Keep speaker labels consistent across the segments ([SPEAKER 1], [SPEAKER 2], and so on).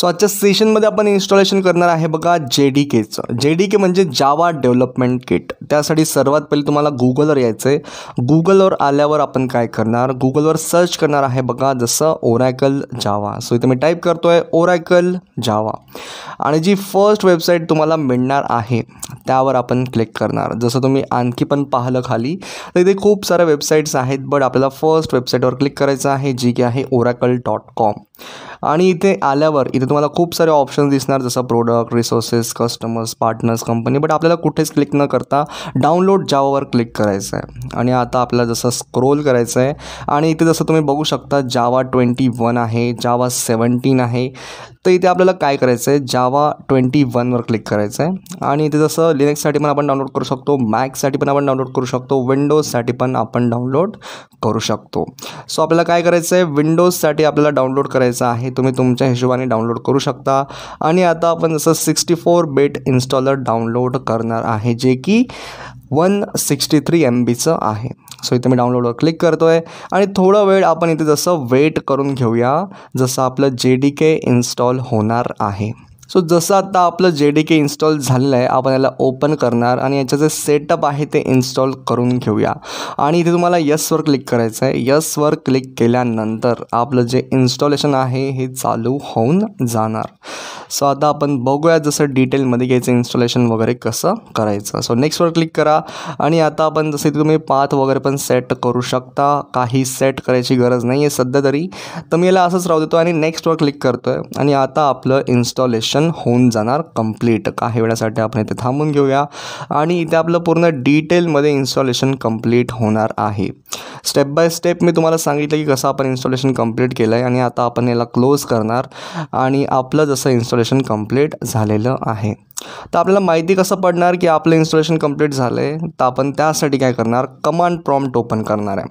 [SPEAKER 1] So आजच्या सेशनमध्ये आपण इन्स्टॉलेशन करणार आहे बघा JDKचं. JDK म्हणजे जावा डेव्हलपमेंट किट. त्यासाठी सर्वात पहिले तुम्हाला गुगलवर यायचं आहे. गुगलवर आल्यावर आपण काय करणार, गुगलवर सर्च करणार आहे बघा जसं ओरॅकल जावा. सो इथे मी टाईप करतो आहे ओरॅकल जावा आणि जी फर्स्ट वेबसाईट तुम्हाला मिळणार आहे त्यावर आपण क्लिक करणार. जसं तुम्ही आणखी पण पाहिलं खाली तर इथे खूप साऱ्या वेबसाईट्स आहेत, बट आपल्याला फर्स्ट वेबसाईटवर क्लिक करायचं आहे जी की आहे oracle.com. आणि इथे आल्यावर इथे तुम्हाला खूप सारे ऑप्शन्स दिसणार जसं product, resources, customers, partners, company, but आपल्याला कुठेच क्लिक न करता डाउनलोड जावावर क्लिक करायचं आहे. आणि आता आपल्याला जसं स्क्रोल करायचं आहे आणि इथे जसं तुम्ही बघू शकता जावा 21 आहे, जावा 17 आहे. तर इथे आपल्याला काय करायचं आहे, जावा 21वर क्लिक करायचं आहे. आणि इथे जसं लिनक्ससाठी पण आपण डाउनलोड करू शकतो, मॅकसाठी पण आपण डाउनलोड करू शकतो, विंडोजसाठी पण आपण डाउनलोड करू शकतो. सो आपल्याला काय करायचं आहे, विंडोजसाठी आपल्याला डाउनलोड करायचं आहे. तुम्ही तुमच्या हिशोबाने डाउनलोड करू शकता. आणि आता आपण जसं 64 बिट इन्स्टॉलर डाउनलोड करणार आहे जे की 163 MBचं आहे. सो इथे मी डाउनलोडवर क्लिक करतो आहे आणि थोडा वेळ आपण इथे जसं वेट करून घेऊया जसं आपलं JDK इन्स्टॉल होणार आहे. सो जसं आता आपलं JDK इन्स्टॉल झालेलं आहे आपण याला ओपन करणार आणि याचं जे सेटअप आहे ते इन्स्टॉल करून घेऊया. आणि इथे तुम्हाला यसवर क्लिक करायचं आहे. यसवर क्लिक केल्यानंतर आपलं जे इन्स्टॉलेशन आहे हे चालू होऊन जाणार. सो आता आपण बघूया जसं डिटेलमध्ये घ्यायचं इन्स्टॉलेशन वगैरे कसं करायचं. सो नेक्स्टवर क्लिक करा आणि आता आपण जसं तुम्ही पाथ वगैरे पण सेट करू शकता. काही सेट करायची गरज नाही आहे सध्या तरी, तर मी याला असंच राहू देतो आणि नेक्स्टवर क्लिक करतो आहे. आणि आता आपलं इन्स्टॉलेशन होऊन जाणार कंप्लीट. काही वेळासाठी आपण इथे थांबून घेऊया आणि इथे आपलं पूर्ण डिटेलमध्ये इन्स्टॉलेशन कंप्लीट होणार आहे. स्टेप बाय स्टेप मी तुम्हाला सांगितलं की कसं आपण इन्स्टॉलेशन कंप्लीट केलं आहे. आणि आता आपण याला क्लोज करणार आणि आपलं जसं इन्स्टॉलेशन कंप्लीट झालेलं आहे. तर आपल्याला माहिती कसं पडणार की आपलं इन्स्टॉलेशन कंप्लीट झालं आहे, तर आपण त्यासाठी काय करणार, कमांड प्रॉम्प्ट ओपन करणार आहे.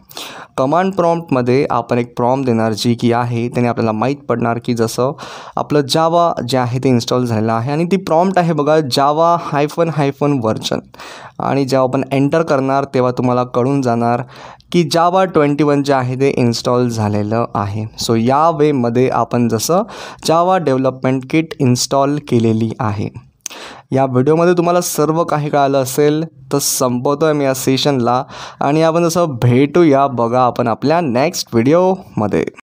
[SPEAKER 1] कमांड प्रॉम्प्टमध्ये आपण एक प्रॉम्प्ट देणार जी की आहे त्याने आपल्याला माहीत पडणार की जसं आपलं जावा जे आहे ते इन्स्टॉल झालेलं आहे. आणि ती प्रॉम्प्ट आहे बघा जावा -, वर्जन. आणि जेव्हा आपण एंटर करणार तेव्हा तुम्हाला कळून जाणार की जावा 21 जे आहे ते इन्स्टॉल झालेलं आहे. सो या वेमध्ये आपण जसं जावा डेव्हलपमेंट किट इन्स्टॉल केलेली आहे. या व्हिडिओमध्ये तुम्हाला सर्व काही कळालं असेल. तर संपवतो आहे मी या सेशनला आणि आपण जसं भेटूया बघा आपण आपल्या नेक्स्ट व्हिडिओमध्ये.